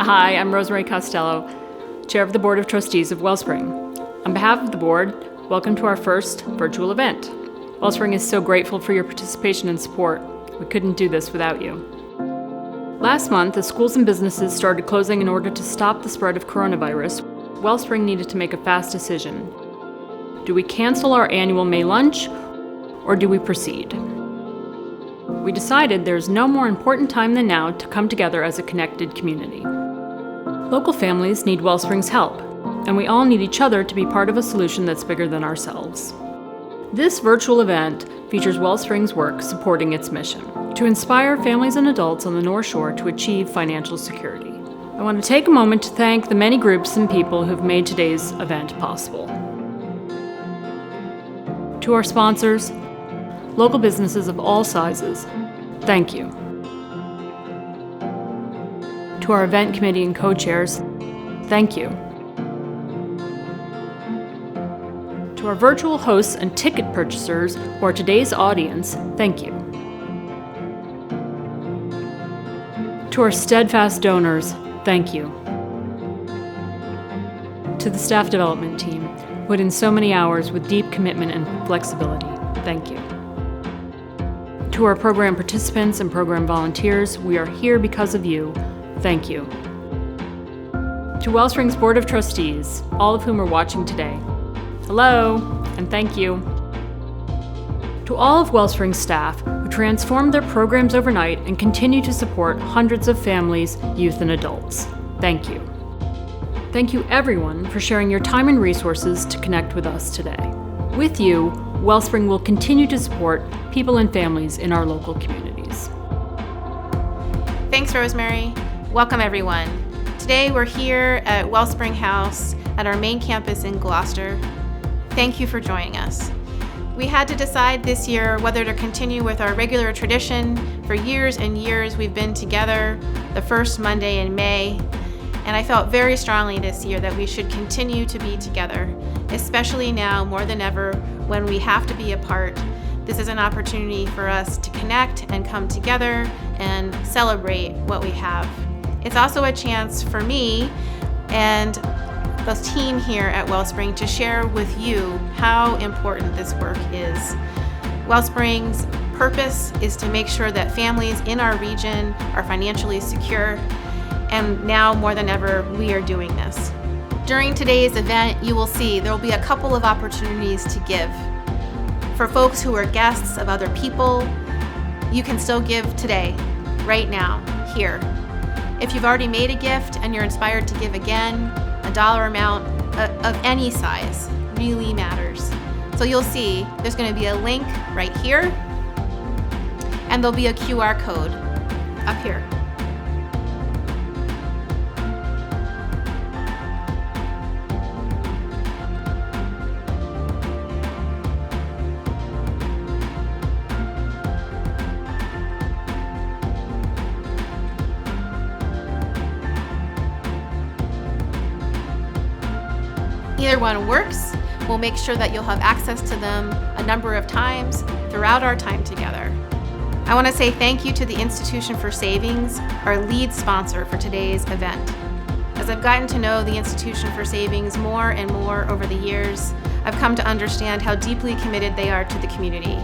Hi, I'm Rosemary Costello, Chair of the Board of Trustees of Wellspring. On behalf of the board, welcome to our first virtual event. Wellspring is so grateful for your participation and support. We couldn't do this without you. Last month, as schools and businesses started closing in order to stop the spread of coronavirus, Wellspring needed to make a fast decision. Do we cancel our annual May lunch, or do we proceed? We decided there's no more important time than now to come together as a connected community. Local families need Wellspring's help, and we all need each other to be part of a solution that's bigger than ourselves. This virtual event features Wellspring's work supporting its mission to inspire families and adults on the North Shore to achieve financial security. I want to take a moment to thank the many groups and people who've made today's event possible. To our sponsors, local businesses of all sizes, thank you. To our event committee and co-chairs, thank you. To our virtual hosts and ticket purchasers who are today's audience, thank you. To our steadfast donors, thank you. To the staff development team, who put in so many hours with deep commitment and flexibility, thank you. To our program participants and program volunteers, we are here because of you, thank you. To Wellspring's Board of Trustees, all of whom are watching today, hello, and thank you. To all of Wellspring's staff who transformed their programs overnight and continue to support hundreds of families, youth, and adults, thank you. Thank you everyone for sharing your time and resources to connect with us today. With you, Wellspring will continue to support people and families in our local communities. Thanks, Rosemary. Welcome, everyone. Today we're here at Wellspring House at our main campus in Gloucester. Thank you for joining us. We had to decide this year whether to continue with our regular tradition. For years and years we've been together the first Monday in May, and I felt very strongly this year that we should continue to be together, especially now more than ever when we have to be apart. This is an opportunity for us to connect and come together and celebrate what we have. It's also a chance for me and the team here at Wellspring to share with you how important this work is. Wellspring's purpose is to make sure that families in our region are financially secure, and now more than ever, we are doing this. During today's event, you will see there will be a couple of opportunities to give. For folks who are guests of other people, you can still give today, right now, here. If you've already made a gift and you're inspired to give again, a dollar amount of any size really matters. So you'll see there's going to be a link right here, and there'll be a QR code up here. Either one works. We'll make sure that you'll have access to them a number of times throughout our time together. I want to say thank you to the Institution for Savings, our lead sponsor for today's event. As I've gotten to know the Institution for Savings more and more over the years, I've come to understand how deeply committed they are to the community.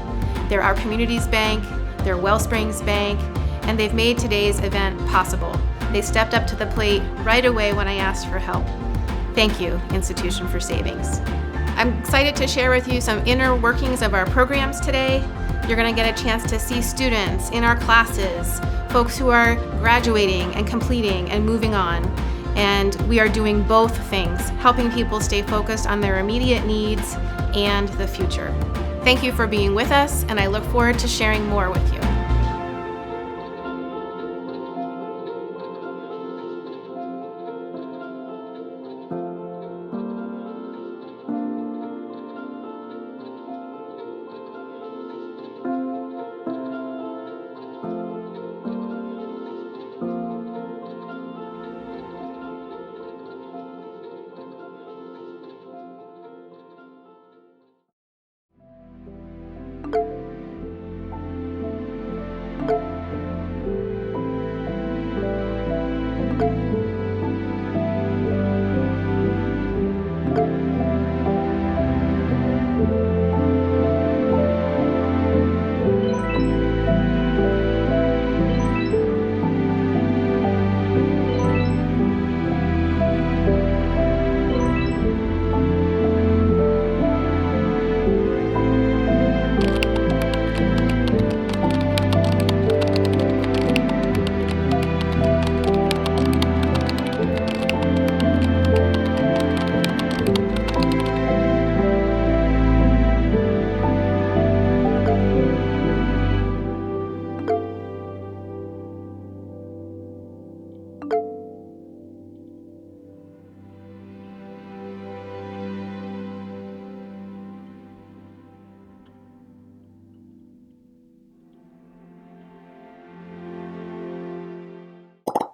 They're our community's bank, they're Wellspring's bank, and they've made today's event possible. They stepped up to the plate right away when I asked for help. Thank you, Institution for Savings. I'm excited to share with you some inner workings of our programs today. You're going to get a chance to see students in our classes, folks who are graduating and completing and moving on. And we are doing both things, helping people stay focused on their immediate needs and the future. Thank you for being with us, and I look forward to sharing more with you.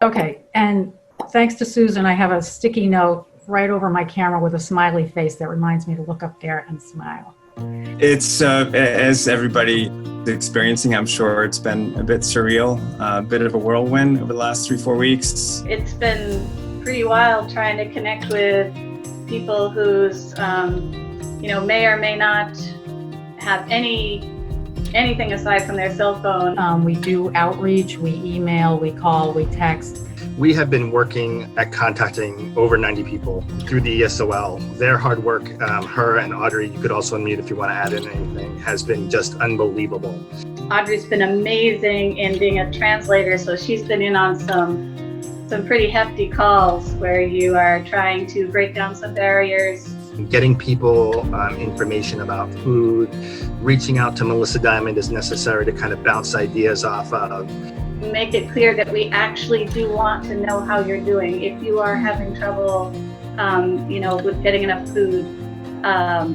Okay, and thanks to Susan, I have a sticky note right over my camera with a smiley face that reminds me to look up there and smile. It's, as everybody is experiencing, I'm sure it's been a bit surreal, a bit of a whirlwind over the last 3-4 weeks. It's been pretty wild trying to connect with people who's, may or may not have anything aside from their cell phone. We do outreach, we email, we call, we text. We have been working at contacting over 90 people through the ESOL. Their hard work, her and Audrey, you could also unmute if you want to add in anything, has been just unbelievable. Audrey's been amazing in being a translator, so she's been in on some pretty hefty calls where you are trying to break down some barriers. Getting people information about food, reaching out to Melissa Diamond as necessary to kind of bounce ideas off of. Make it clear that we actually do want to know how you're doing. If you are having trouble, with getting enough food,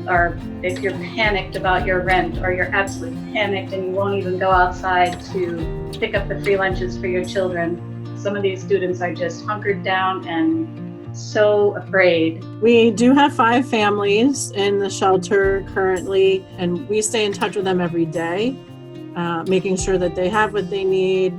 or if you're panicked about your rent, or you're absolutely panicked and you won't even go outside to pick up the free lunches for your children. Some of these students are just hunkered down and so afraid. We do have 5 families in the shelter currently, and we stay in touch with them every day, making sure that they have what they need.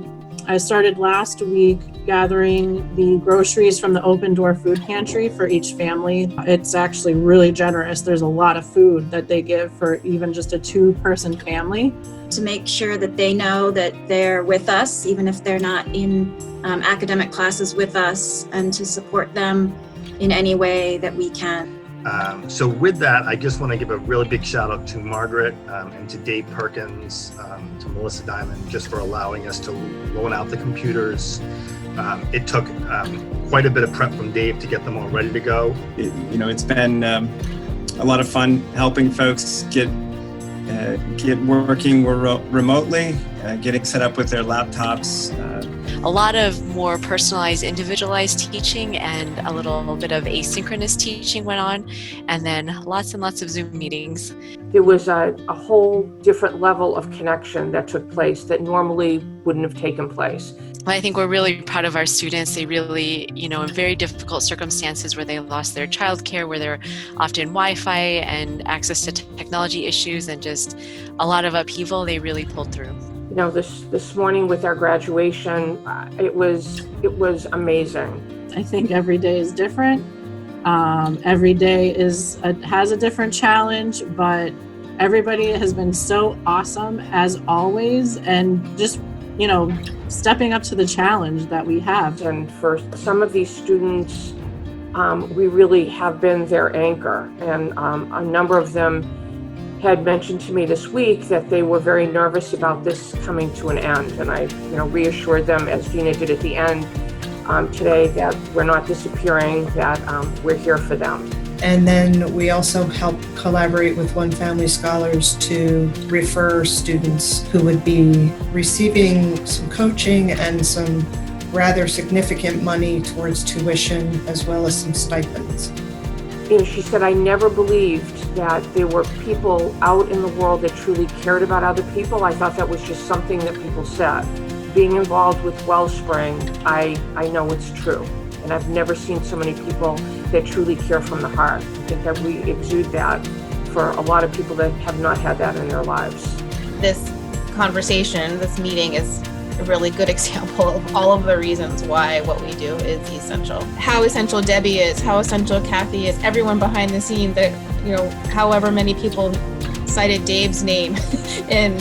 I started last week gathering the groceries from the Open Door Food Pantry for each family. It's actually really generous. There's a lot of food that they give for even just a 2-person family. To make sure that they know that they're with us, even if they're not in academic classes with us, and to support them in any way that we can. So with that, I just want to give a really big shout out to Margaret and to Dave Perkins, to Melissa Diamond, just for allowing us to loan out the computers. It took quite a bit of prep from Dave to get them all ready to go. It's been a lot of fun helping folks get working remotely, getting set up with their laptops. A lot of more personalized, individualized teaching and a little bit of asynchronous teaching went on, and then lots and lots of Zoom meetings. There was a whole different level of connection that took place that normally wouldn't have taken place. I think we're really proud of our students. They really, in very difficult circumstances where they lost their childcare, where they're often Wi-Fi and access to technology issues and just a lot of upheaval, they really pulled through. This morning with our graduation, it was amazing. I think every day is different. Every day has a different challenge, but everybody has been so awesome as always, and just stepping up to the challenge that we have. And for some of these students, we really have been their anchor, and a number of them had mentioned to me this week that they were very nervous about this coming to an end, and I reassured them, as Gina did at the end today, that we're not disappearing, that we're here for them. And then we also help collaborate with One Family Scholars to refer students who would be receiving some coaching and some rather significant money towards tuition, as well as some stipends. She said, I never believed that there were people out in the world that truly cared about other people. I thought that was just something that people said. Being involved with Wellspring, I know it's true. And I've never seen so many people that truly care from the heart. I think that we exude that for a lot of people that have not had that in their lives. This conversation, this meeting is a really good example of all of the reasons why what we do is essential. How essential Debbie is, how essential Kathy is, everyone behind the scene, that, however many people cited Dave's name in,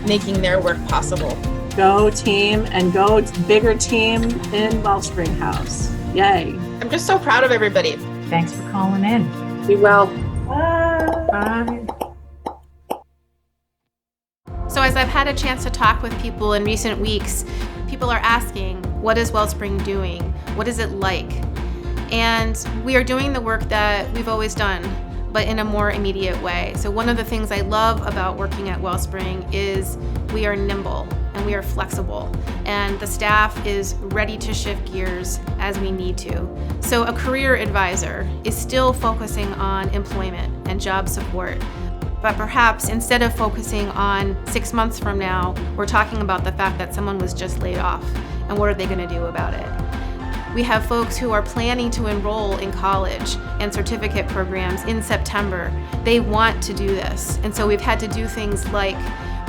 making their work possible. Go team, and go bigger team in Wellspring House. Yay. I'm just so proud of everybody. Thanks for calling in. Be well. Bye. So as I've had a chance to talk with people in recent weeks, people are asking, what is Wellspring doing? What is it like? And we are doing the work that we've always done, but in a more immediate way. So one of the things I love about working at Wellspring is we are nimble and we are flexible, and the staff is ready to shift gears as we need to. So a career advisor is still focusing on employment and job support, but perhaps instead of focusing on 6 months from now, we're talking about the fact that someone was just laid off. and what are they going to do about it. We have folks who are planning to enroll in college and certificate programs in September. They want to do this, and so we've had to do things like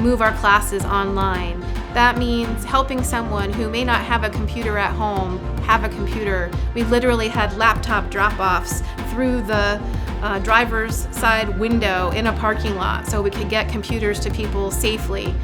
move our classes online. That means helping someone who may not have a computer at home have a computer. We literally had laptop drop-offs through the driver's side window in a parking lot so we could get computers to people safely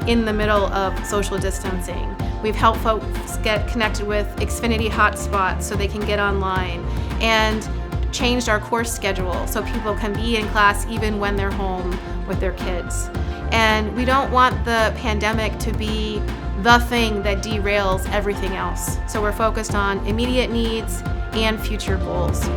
in the middle of social distancing. We've helped folks get connected with Xfinity hotspots so they can get online, and changed our course schedule so people can be in class even when they're home with their kids. And we don't want the pandemic to be the thing that derails everything else. So we're focused on immediate needs and future goals.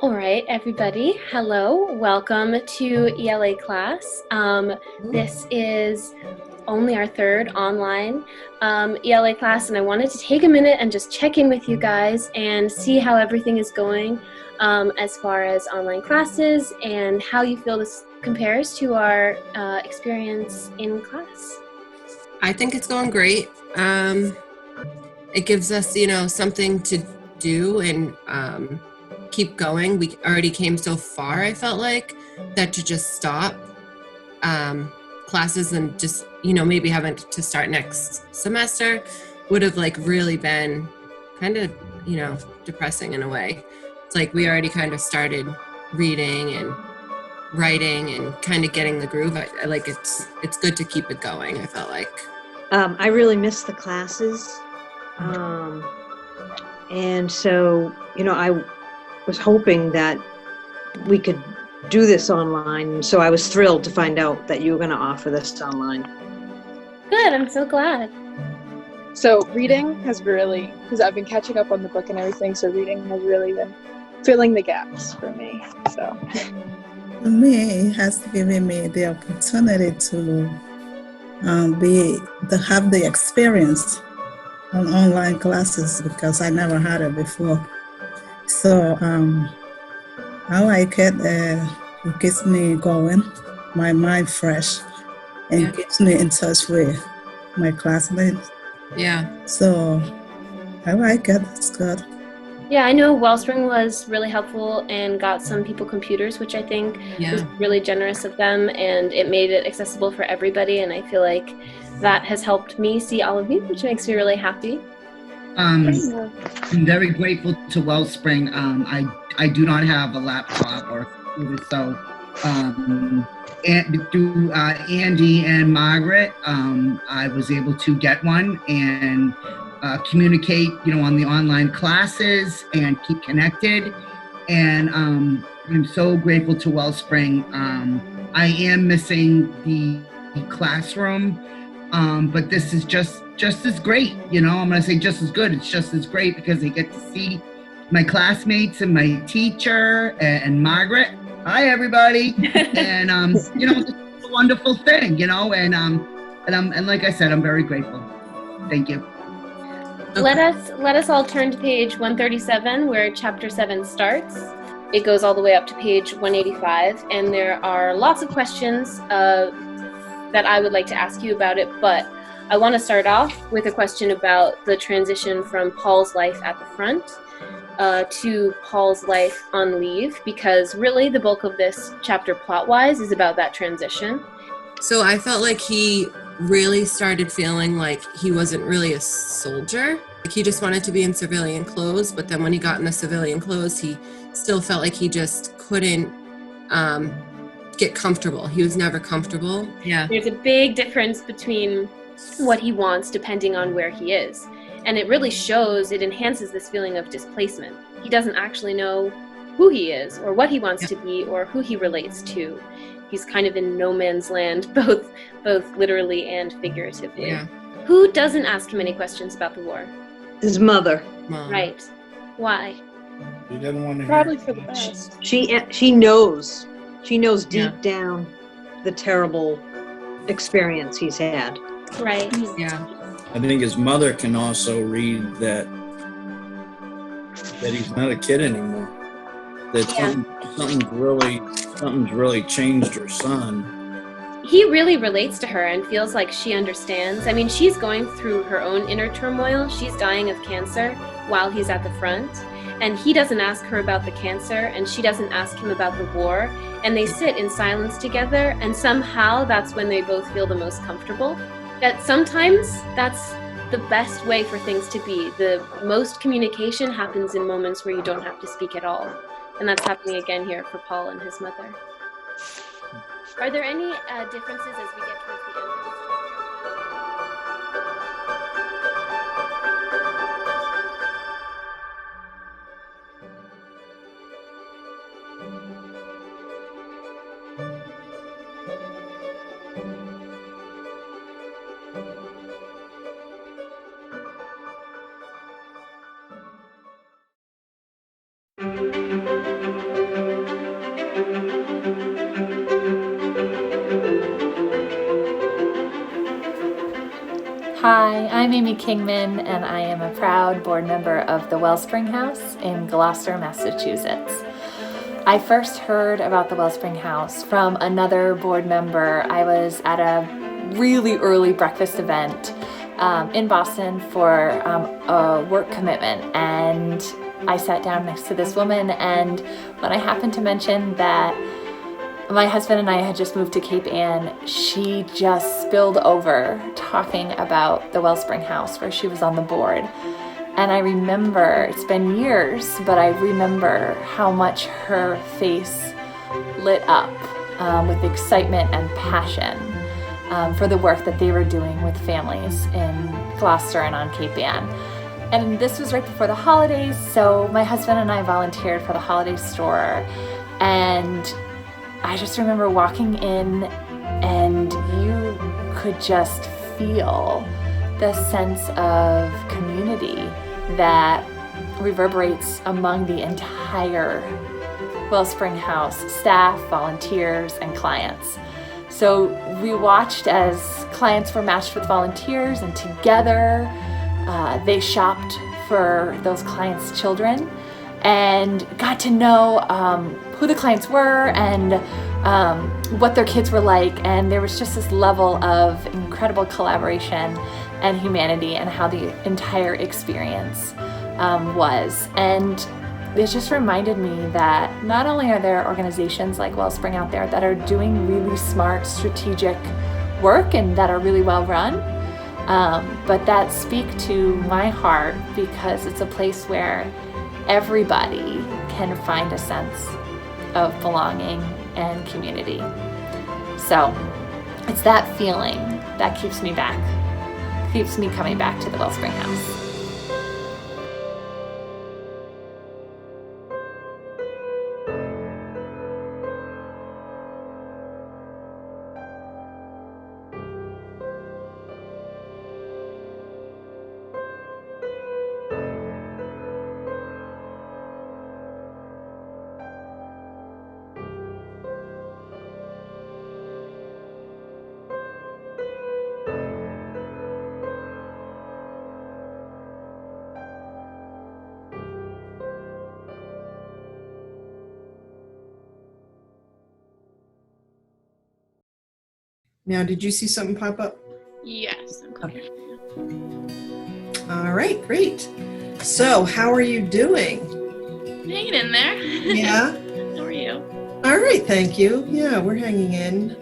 All right, everybody. Hello. Welcome to ELA class. This is only our third online ELA class, and I wanted to take a minute and just check in with you guys and see how everything is going as far as online classes and how you feel this compares to our experience in class. I think it's going great. It gives us, something to do and keep going. We already came so far, I felt like, that to just stop classes and just, maybe having to start next semester would have really been kind of, depressing in a way. It's like we already kind of started reading and writing and kind of getting the groove. I like it's good to keep it going, I felt like. I really miss the classes. And so, I was hoping that we could do this online. So I was thrilled to find out that you were going to offer this online. Good, I'm so glad. So reading has really, because I've been catching up on the book and everything, so reading has really been filling the gaps for me. So for me, it has given me the opportunity to have the experience on online classes because I never had it before. So I like it. It keeps me going, my mind fresh, and keeps me in touch with my classmates. Yeah. So I like it. It's good. Yeah, I know Wellspring was really helpful and got some people computers, which I think was really generous of them, and it made it accessible for everybody, and I feel like that has helped me see all of you, which makes me really happy. I'm very grateful to Wellspring. I do not have a laptop or a computer, so through Andy and Margaret, I was able to get one and communicate, on the online classes and keep connected. And I'm so grateful to Wellspring. I am missing the classroom, but this is just as great. I'm going to say just as good. It's just as great because I get to see my classmates and my teacher and Margaret. Hi, everybody. And, it's a wonderful thing, and like I said, I'm very grateful. Thank you. Okay. Let us all turn to page 137 where chapter 7 starts. It goes all the way up to page 185, and there are lots of questions that I would like to ask you about it, but I want to start off with a question about the transition from Paul's life at the front to Paul's life on leave, because really the bulk of this chapter plot-wise is about that transition. So I felt like he really started feeling like he wasn't really a soldier. Like he just wanted to be in civilian clothes, but then when he got in the civilian clothes, he still felt like he just couldn't get comfortable. He was never comfortable. Yeah. There's a big difference between what he wants depending on where he is. And it really shows, it enhances this feeling of displacement. He doesn't actually know who he is or what he wants to be or who he relates to. He's kind of in no man's land, both literally and figuratively. Yeah. Who doesn't ask him any questions about the war? His mother. Right. Why? He didn't want to Probably hear. for the best. She knows. She knows deep down the terrible experience he's had. Right. Yeah. I think his mother can also read that he's not a kid anymore. That something's really changed her son. He really relates to her and feels like she understands. I mean, she's going through her own inner turmoil. She's dying of cancer while he's at the front. And he doesn't ask her about the cancer, and she doesn't ask him about the war. And they sit in silence together, and somehow that's when they both feel the most comfortable. That sometimes that's the best way for things to be. The most communication happens in moments where you don't have to speak at all. And that's happening again here for Paul and his mother. Are there any differences as we get towards the end of this Hi, I'm Amy Kingman, and I am a proud board member of the Wellspring House in Gloucester, Massachusetts. I first heard about the Wellspring House from another board member. I was at a really early breakfast event in Boston for a work commitment, and I sat down next to this woman, and when I happened to mention that my husband and I had just moved to Cape Ann, she just spilled over talking about the Wellspring House where she was on the board. And I remember, it's been years, but I remember how much her face lit up with excitement and passion for the work that they were doing with families in Gloucester and on Cape Ann. And this was right before the holidays, so my husband and I volunteered for the holiday store, and I just remember walking in, and you could just feel the sense of community that reverberates among the entire Wellspring House staff, volunteers, and clients. So we watched as clients were matched with volunteers, and together they shopped for those clients' children and got to know who the clients were and what their kids were like. And there was just this level of incredible collaboration and humanity and how the entire experience was. And it just reminded me that not only are there organizations like Wellspring out there that are doing really smart, strategic work and that are really well run, but that speak to my heart because it's a place where everybody can find a sense of belonging and community. So it's that feeling that keeps me coming back to the Wellspring House. Now, did you see something pop up? Yes. Okay. All right, great. So, how are you doing? Hanging in there. Yeah. How are you? All right, thank you. Yeah, we're hanging in.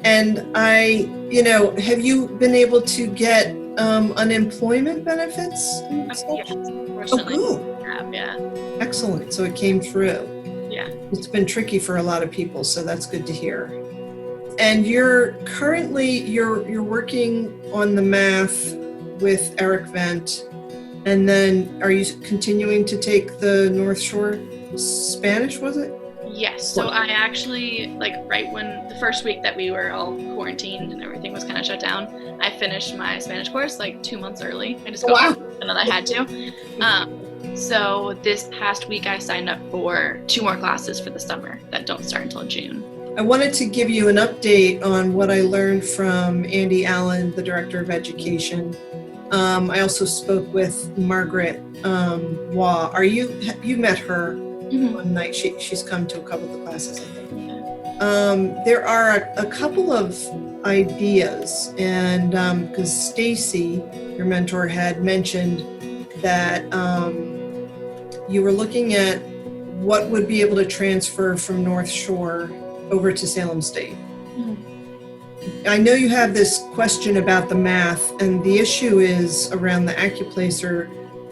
And have you been able to get unemployment benefits? Yes, Oh, unfortunately. cool. Yeah. Excellent. So it came through. Yeah. It's been tricky for a lot of people, so that's good to hear. And you're working on the math with Eric Vent, and then are you continuing to take the North Shore Spanish, was it? Yes. So I actually, right when the first week that we were all quarantined and everything was kind of shut down, I finished my Spanish course like 2 months early. I just got and then I had to. So this past week I signed up for 2 more classes for the summer that don't start until June. I wanted to give you an update on what I learned from Andy Allen, the Director of Education. I also spoke with Margaret Waugh. You met her one night. She's come to a couple of the classes, I think. There are a couple of ideas, and because Stacy, your mentor, had mentioned that you were looking at what would be able to transfer from North Shore over to Salem State. I know you have this question about the math, and the issue is around the AccuPlacer,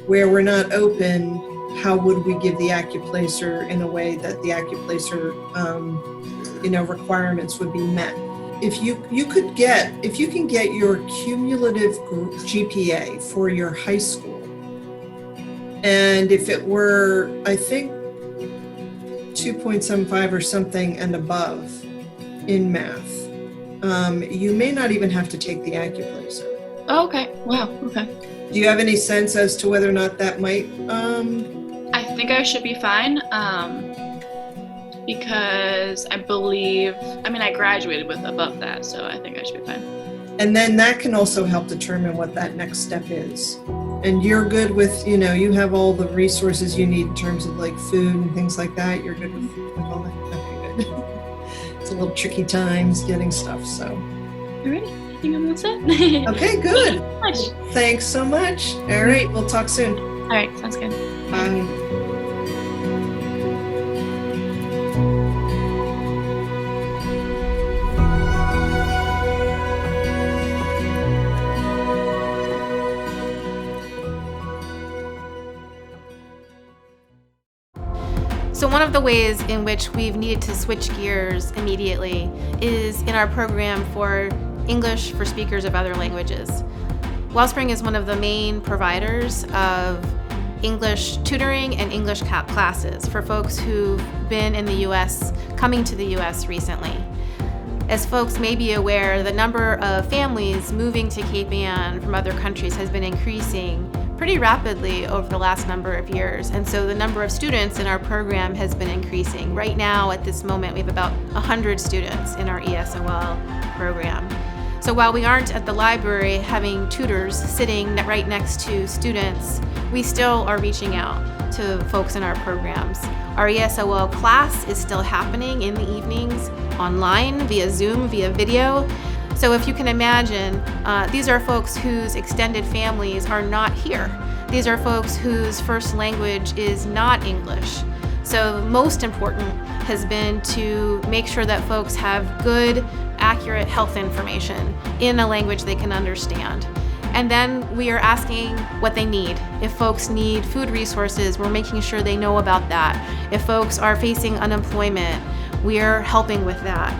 where we're not open. How would we give the AccuPlacer in a way that the AccuPlacer requirements would be met? If you can get your cumulative GPA for your high school, and if it were, I think, 2.75 or something and above in math, you may not even have to take the AccuPlacer. Oh, okay. Wow. Okay. Do you have any sense as to whether or not that might? I think I should be fine. Because I believe, I graduated with above that, so I think I should be fine. And then that can also help determine what that next step is. And you're good with, you have all the resources you need in terms of like food and things like that. You're good with all that. Okay, good. It's a little tricky times getting stuff, so. Alrighty, I think I'm all set. Okay, good. Thanks so much. Thanks so much. All right, we'll talk soon. All right, sounds good. Bye. So one of the ways in which we've needed to switch gears immediately is in our program for English for speakers of other languages. Wellspring is one of the main providers of English tutoring and English classes for folks who've been in the U.S., coming to the U.S. recently. As folks may be aware, the number of families moving to Cape Ann from other countries has been increasing pretty rapidly over the last number of years, and so the number of students in our program has been increasing. Right now, at this moment, we have about 100 students in our ESOL program. So while we aren't at the library having tutors sitting right next to students, we still are reaching out to folks in our programs. Our ESOL class is still happening in the evenings, online, via Zoom, via video. So if you can imagine, these are folks whose extended families are not here. These are folks whose first language is not English. So most important has been to make sure that folks have good, accurate health information in a language they can understand. And then we are asking what they need. If folks need food resources, we're making sure they know about that. If folks are facing unemployment, we are helping with that.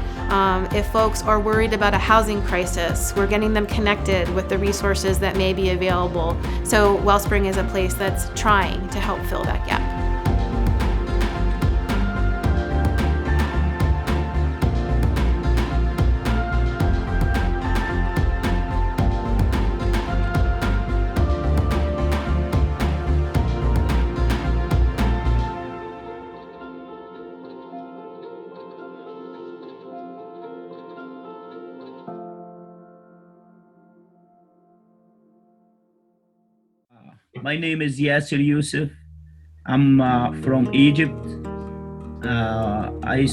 If folks are worried about a housing crisis, we're getting them connected with the resources that may be available. So Wellspring is a place that's trying to help fill that gap. My name is Yasser Youssef. I'm from Egypt. I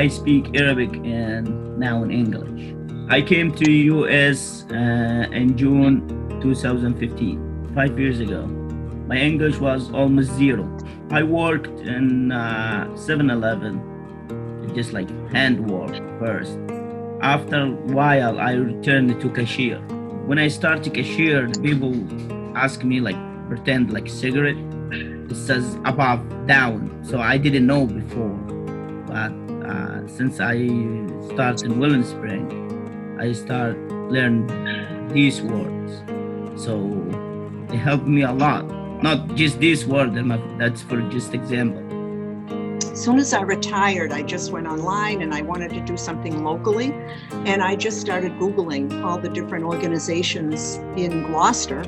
speak Arabic and now in English. I came to US in June 2015, 5 years ago. My English was almost zero. I worked in 7-Eleven, just like hand work first. After a while, I returned to cashier. When I started cashier, people ask me pretend like cigarette. It says above, down. So I didn't know before. But since I started in Wellspring, I start learn these words. So it helped me a lot. Not just this word, that's for just example. As soon as I retired, I just went online and I wanted to do something locally. And I just started Googling all the different organizations in Gloucester.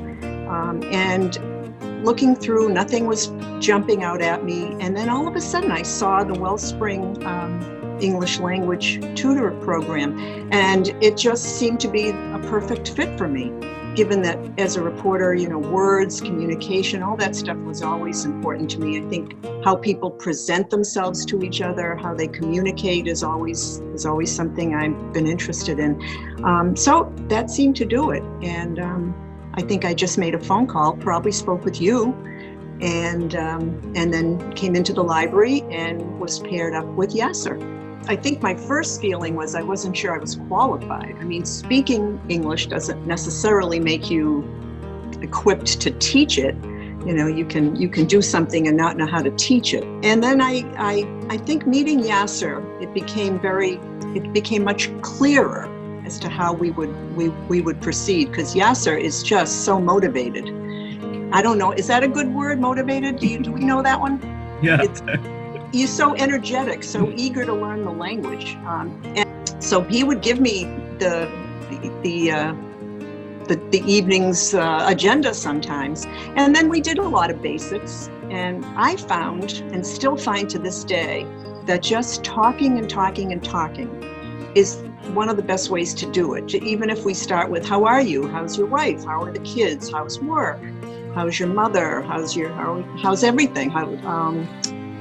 And looking through, nothing was jumping out at me. And then all of a sudden I saw the Wellspring English language tutor program. And it just seemed to be a perfect fit for me, given that as a reporter, words, communication, all that stuff was always important to me. I think how people present themselves to each other, how they communicate is always something I've been interested in. So that seemed to do it. And I think I just made a phone call, probably spoke with you, and then came into the library and was paired up with Yasser. I think my first feeling was I wasn't sure I was qualified. I mean, speaking English doesn't necessarily make you equipped to teach it. You can do something and not know how to teach it. And then I think meeting Yasser, it became much clearer as to how we would proceed, because Yasser is just so motivated. I don't know, is that a good word, motivated? Do we know that one? Yeah. He's so energetic, so eager to learn the language. And so he would give me the evening's agenda sometimes. And then we did a lot of basics. And I found, and still find to this day, that just talking and talking and talking is one of the best ways to do it. Even if we start with, how are you? How's your wife? How are the kids? How's work? How's your mother? How's everything?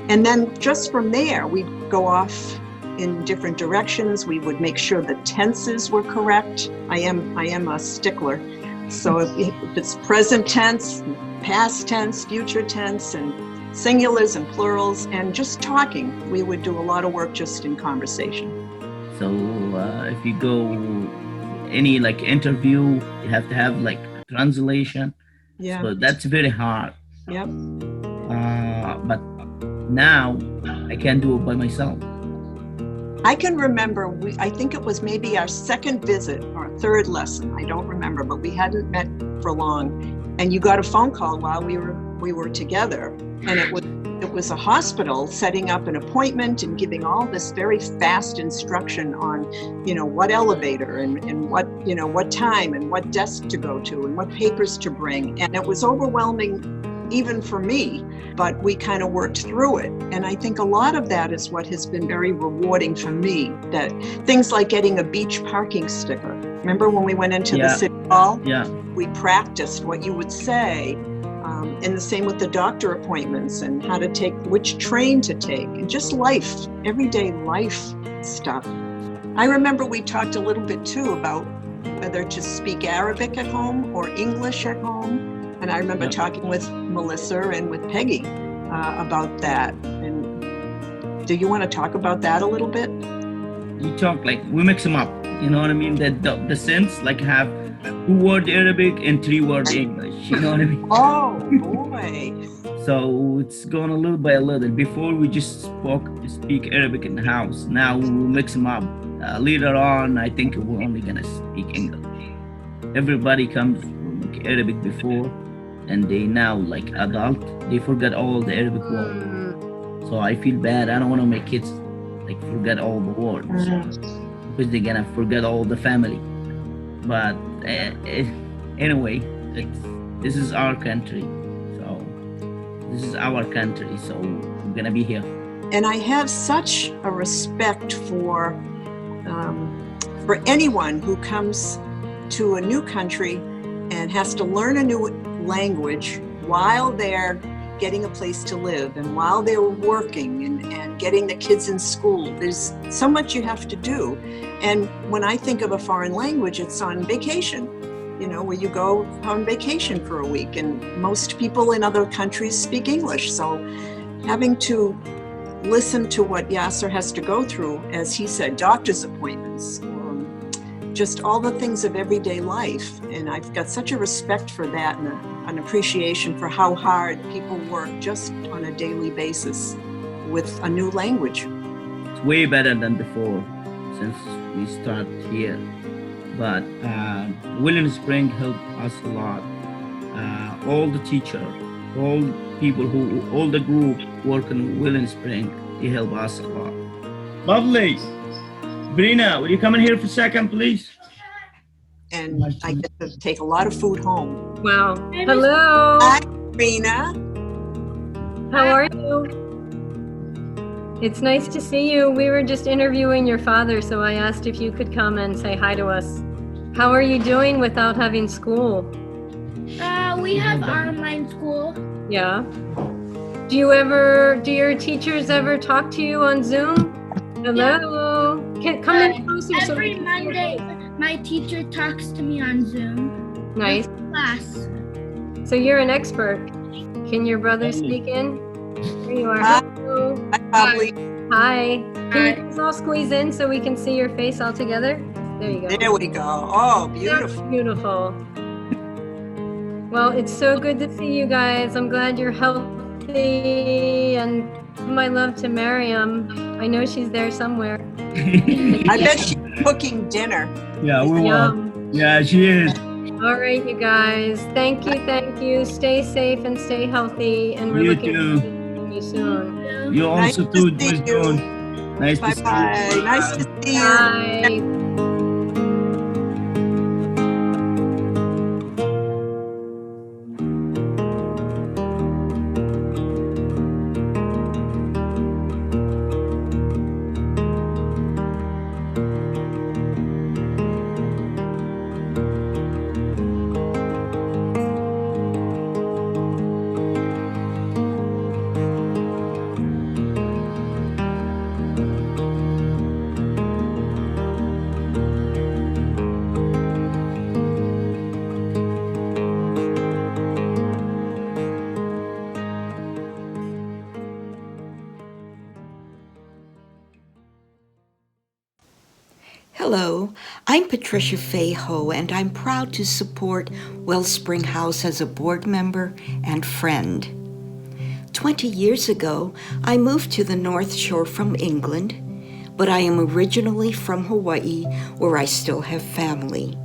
And then just from there, we'd go off in different directions. We would make sure the tenses were correct. I am a stickler. So if it's present tense, past tense, future tense, and singulars and plurals, and just talking, we would do a lot of work just in conversation. So if you go any interview, you have to have translation. Yeah. So that's very hard. Yep. But now I can do it by myself. I can remember, I think it was maybe our second visit or third lesson, I don't remember, but we hadn't met for long. And you got a phone call while we were together. And it was a hospital setting up an appointment and giving all this very fast instruction on, what elevator and what time and what desk to go to and what papers to bring. And it was overwhelming even for me, but we kind of worked through it. And I think a lot of that is what has been very rewarding for me, that things like getting a beach parking sticker. Remember when we went into the city hall? Yeah. We practiced what you would say. And the same with the doctor appointments and how to take, which train to take, and just life, everyday life stuff. I remember we talked a little bit too about whether to speak Arabic at home or English at home. And I remember talking with Melissa and with Peggy about that. And do you want to talk about that a little bit? You talk we mix them up. You know what I mean? The sense have 2-word Arabic and 3-word English. You know what I mean? Oh boy. So it's going a little by a little. Before we just speak Arabic in the house. Now we'll mix them up. Later on, I think we're only gonna speak English. Everybody comes from Arabic before, and they now adult, they forget all the Arabic words. So I feel bad. I don't want to make kids forget all the words because they're gonna forget all the family. But anyway, this is our country. So this is our country. So we're gonna be here. And I have such a respect for anyone who comes to a new country and has to learn a new language while they're getting a place to live and while they're working and getting the kids in school. There's so much you have to do. And when I think of a foreign language, it's on vacation, where you go on vacation for a week. And most people in other countries speak English. So having to listen to what Yasser has to go through, as he said, doctor's appointments, just all the things of everyday life. And I've got such a respect for that and an appreciation for how hard people work just on a daily basis with a new language. It's way better than before since we start here. But Wellspring helped us a lot. All the teachers, all people all the group working in Wellspring They help us a lot. Lovely. Brina, will you come in here for a second, please? And I get to take a lot of food home. Wow. Hello. Hi, Rena. How are you? It's nice to see you. We were just interviewing your father, so I asked if you could come and say hi to us. How are you doing without having school? We have online school. Yeah. Do your teachers ever talk to you on Zoom? Hello. Come in closer so we Every can see your Monday, face. my teacher talks to me on Zoom. Nice. With class. So you're an expert. Can your brother speak in? There you are. Hi. Hello. Hi. Hi. Can you guys all squeeze in so we can see your face all together? There you go. There we go. Oh, beautiful. That's beautiful. Well, it's so good to see you guys. I'm glad you're healthy, and my love to Miriam. I know she's there somewhere. I bet she's cooking dinner. Yeah, we're Yum. well. Yeah, she is. All right, you guys. Thank you, thank you. Stay safe and stay healthy, and we're You looking too. forward to seeing you soon. You also Nice too, to see Miss you. Dawn. Nice to see you. Bye-bye. Nice to see you. Bye. Hello, I'm Patricia Fayho, and I'm proud to support Wellspring House as a board member and friend. 20 years ago, I moved to the North Shore from England, but I am originally from Hawaii, where I still have family.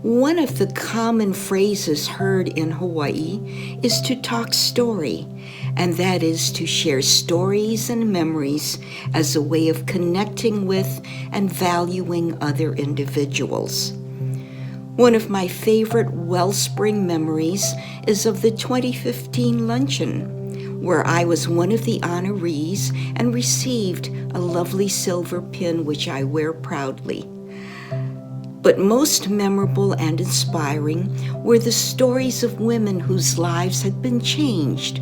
One of the common phrases heard in Hawaii is to talk story, and that is to share stories and memories as a way of connecting with and valuing other individuals. One of my favorite Wellspring memories is of the 2015 luncheon, where I was one of the honorees and received a lovely silver pin which I wear proudly. But most memorable and inspiring were the stories of women whose lives had been changed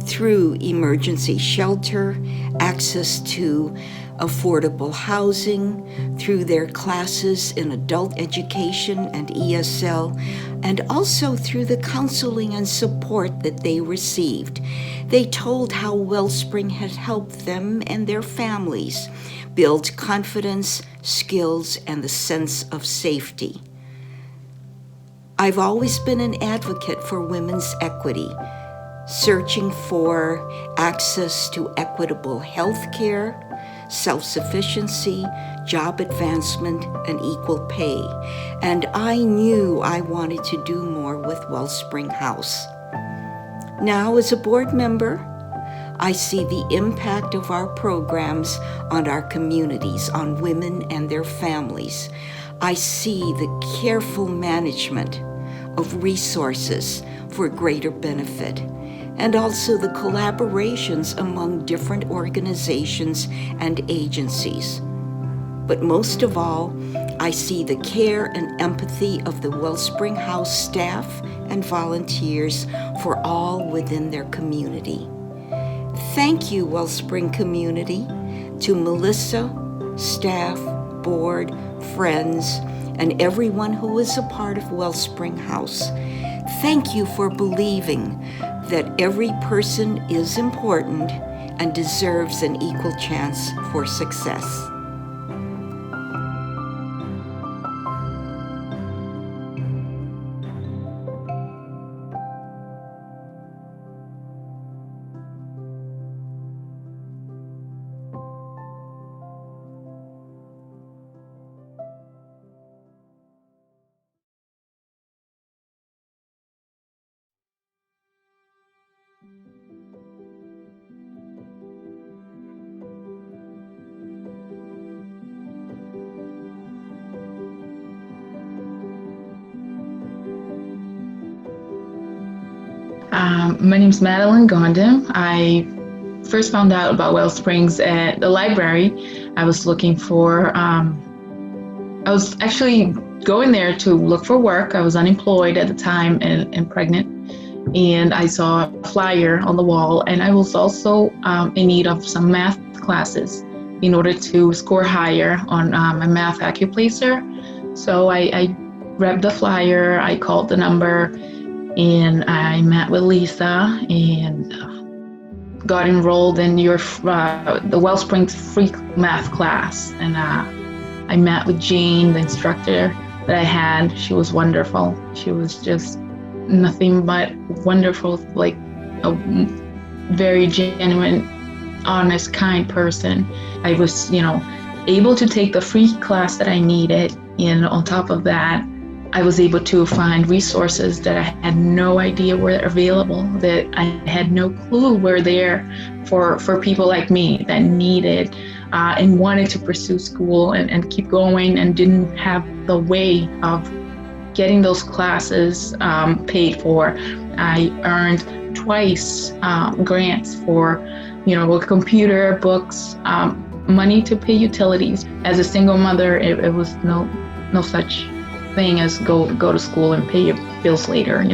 through emergency shelter, access to affordable housing, through their classes in adult education and ESL, and also through the counseling and support that they received. They told how Wellspring had helped them and their families build confidence, skills, and the sense of safety. I've always been an advocate for women's equity, searching for access to equitable health care, self-sufficiency, job advancement, and equal pay. And I knew I wanted to do more with Wellspring House. Now, as a board member, I see the impact of our programs on our communities, on women and their families. I see the careful management of resources for greater benefit, and also the collaborations among different organizations and agencies. But most of all, I see the care and empathy of the Wellspring House staff and volunteers for all within their community. Thank you, Wellspring community, to Melissa, staff, board, friends, and everyone who is a part of Wellspring House. Thank you for believing that every person is important and deserves an equal chance for success. My name's Madeline Gondim. I first found out about Wellsprings at the library. I was looking for, I was actually going there to look for work. I was unemployed at the time and pregnant. And I saw a flyer on the wall, and I was also in need of some math classes in order to score higher on my math AccuPlacer. So I grabbed the flyer, I called the number, and I met with Lisa and got enrolled in the Wellspring free math class. And I met with Jane, the instructor that I had. She was wonderful. She was just nothing but wonderful, like a very genuine, honest, kind person. I was, able to take the free class that I needed. And on top of that, I was able to find resources that I had no idea were available, that I had no clue were there for people like me that needed and wanted to pursue school and keep going and didn't have the way of getting those classes paid for. I earned twice grants for, computer, books, money to pay utilities. As a single mother, it was no such thing as go to school and pay your bills later.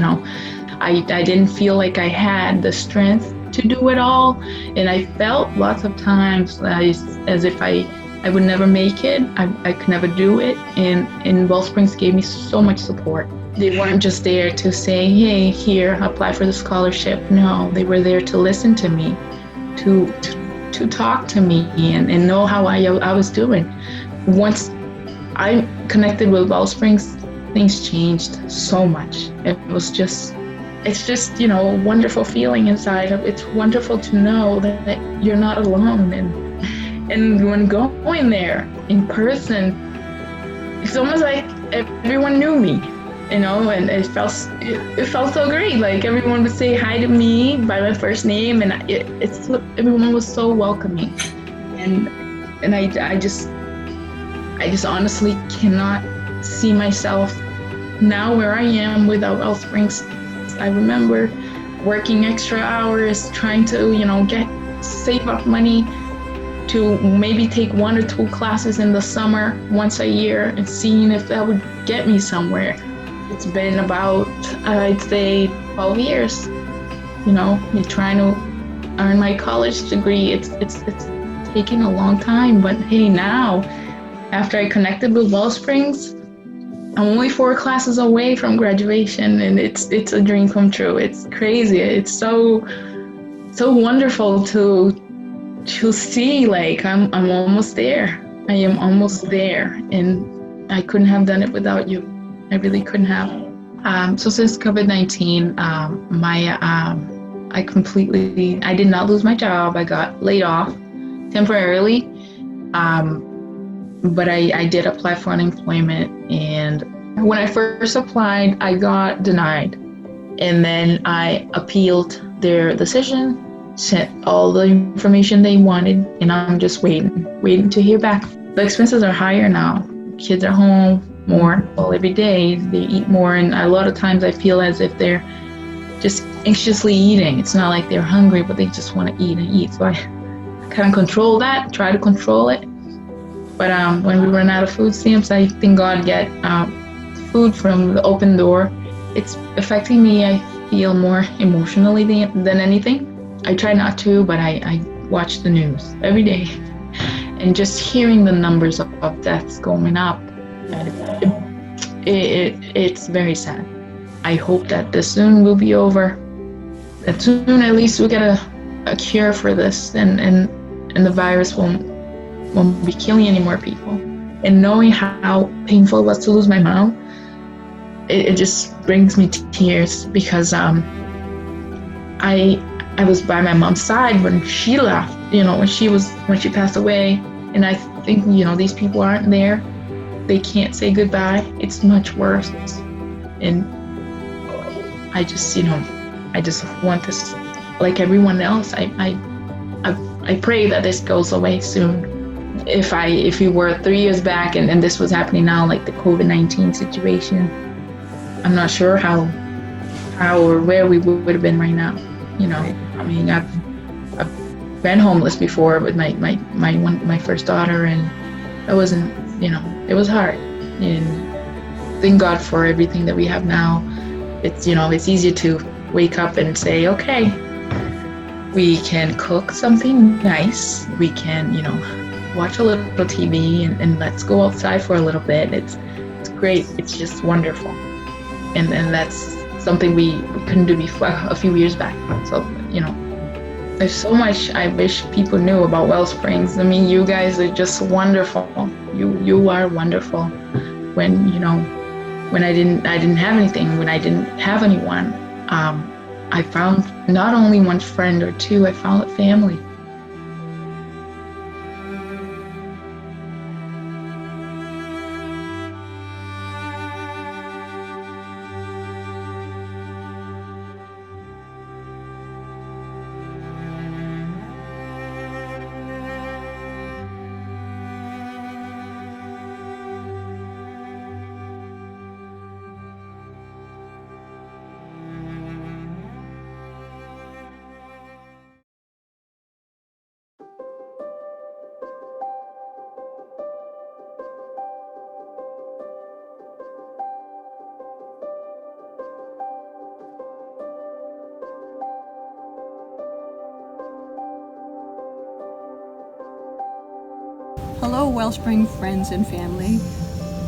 I didn't feel like I had the strength to do it all, and I felt lots of times as if I would never make it. I could never do it, and Wellsprings gave me so much support. They weren't just there to say, hey, here, apply for the scholarship. No, they were there to listen to me, to talk to me and know how I was doing. Once I connected with Wellsprings, things changed so much. It's just, a wonderful feeling inside. It's wonderful to know that you're not alone. And when going there in person, it's almost like everyone knew me, and it felt so great. Like everyone would say hi to me by my first name, and everyone was so welcoming. And I just honestly cannot see myself now where I am without Wellsprings. I remember working extra hours, trying to, save up money to maybe take 1 or 2 classes in the summer once a year and seeing if that would get me somewhere. It's been about, I'd say, 12 years, trying to earn my college degree. It's taken a long time, but hey, now, after I connected with Wellsprings, I'm only 4 classes away from graduation, and it's a dream come true. It's crazy. It's so wonderful to see, like I'm almost there. I am almost there, and I couldn't have done it without you. I really couldn't have. So since COVID-19, I did not lose my job. I got laid off temporarily. But I did apply for unemployment, and when I first applied, I got denied. And then I appealed their decision, sent all the information they wanted, and I'm just waiting to hear back. The expenses are higher now. Kids are home more. Well, every day they eat more, and a lot of times I feel as if they're just anxiously eating. It's not like they're hungry, but they just want to eat and eat. So I kind of try to control it. But when we run out of food stamps, I thank God get food from the open door. It's affecting me, I feel, more emotionally than anything. I try not to, but I watch the news every day. And just hearing the numbers of deaths going up, it's very sad. I hope that this soon will be over. That soon at least we'll get a cure for this, and the virus won't be killing any more people. And knowing how painful it was to lose my mom, it just brings me to tears, because I was by my mom's side when she left, when she passed away. And I think, these people aren't there. They can't say goodbye. It's much worse. And I just want this, like everyone else, I pray that this goes away soon. If we were 3 years back and this was happening now, like the COVID-19 situation, I'm not sure how or where we would have been right now. I mean, I've been homeless before with my first daughter, and it wasn't, it was hard. And thank God for everything that we have now. It's, it's easier to wake up and say, okay, we can cook something nice. We can, watch a little TV and let's go outside for a little bit. It's great. It's just wonderful. And that's something we couldn't do before a few years back. So, there's so much I wish people knew about Wellsprings. I mean, you guys are just wonderful. You are wonderful. When, when I didn't have anything, when I didn't have anyone, I found not only one friend or two, I found a family. Hello, Wellspring friends and family.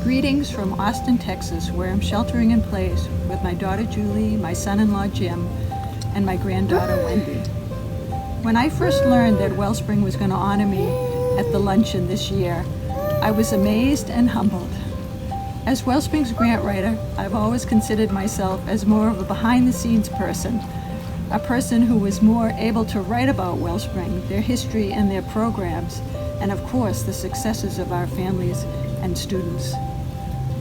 Greetings from Austin, Texas, where I'm sheltering in place with my daughter Julie, my son-in-law Jim, and my granddaughter Wendy. When I first learned that Wellspring was going to honor me at the luncheon this year, I was amazed and humbled. As Wellspring's grant writer, I've always considered myself as more of a behind-the-scenes person, a person who was more able to write about Wellspring, their history and their programs, and of course the successes of our families and students.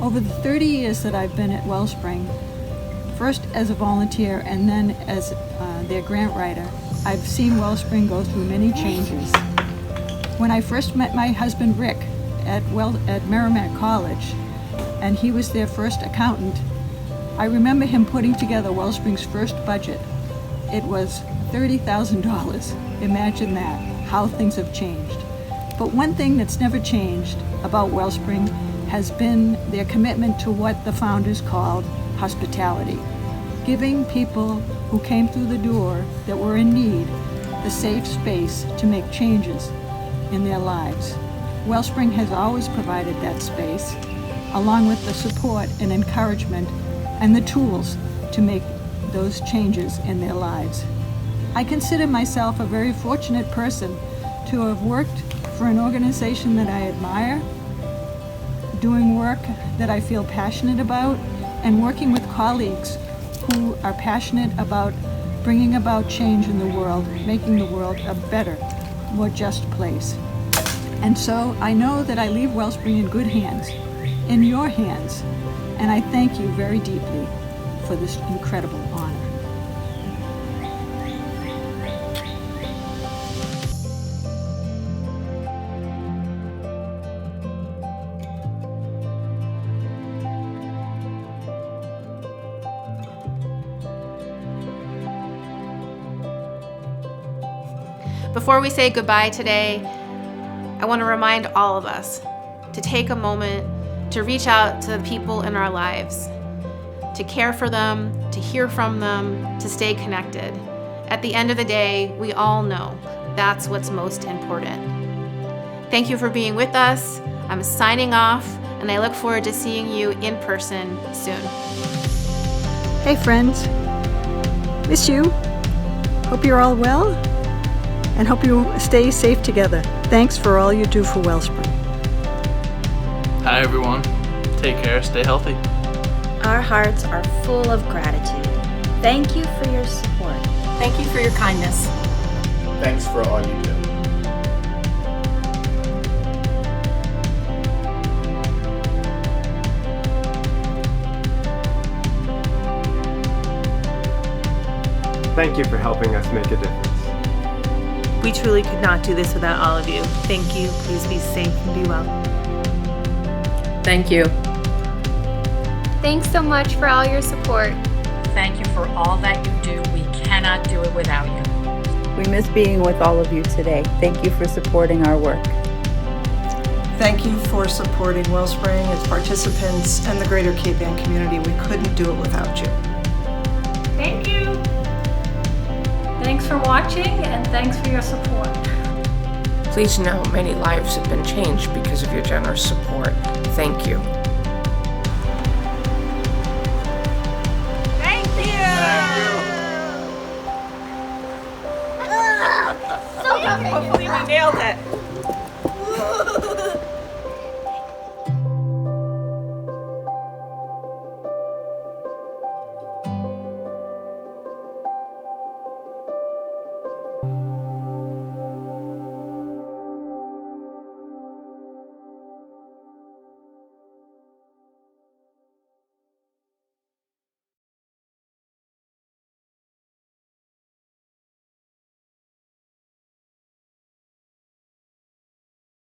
Over the 30 years that I've been at Wellspring, first as a volunteer and then as their grant writer, I've seen Wellspring go through many changes. When I first met my husband Rick at Merrimack College, and he was their first accountant, I remember him putting together Wellspring's first budget. It was $30,000. Imagine that, how things have changed. But one thing that's never changed about Wellspring has been their commitment to what the founders called hospitality, giving people who came through the door that were in need the safe space to make changes in their lives. Wellspring has always provided that space, along with the support and encouragement and the tools to make those changes in their lives. I consider myself a very fortunate person to have worked for an organization that I admire, doing work that I feel passionate about, and working with colleagues who are passionate about bringing about change in the world, making the world a better, more just place. And so I know that I leave Wellspring in good hands, in your hands, and I thank you very deeply for this incredible honor. Before we say goodbye today, I want to remind all of us to take a moment to reach out to the people in our lives, to care for them, to hear from them, to stay connected. At the end of the day, we all know that's what's most important. Thank you for being with us. I'm signing off, and I look forward to seeing you in person soon. Hey friends, miss you. Hope you're all well, and hope you stay safe together. Thanks for all you do for Wellspring. Hi everyone. Take care, stay healthy. Our hearts are full of gratitude. Thank you for your support. Thank you for your kindness. Thanks for all you do. Thank you for helping us make a difference. We truly could not do this without all of you. Thank you. Please be safe and be well. Thank you. Thanks so much for all your support. Thank you for all that you do. We can't cannot do it without you. We miss being with all of you today. Thank you for supporting our work. Thank you for supporting Wellspring, its participants, and the greater Cape Ann community. We couldn't do it without you. Thank you. Thanks for watching and thanks for your support. Please know many lives have been changed because of your generous support. Thank you. Thank you. Hopefully we nailed it.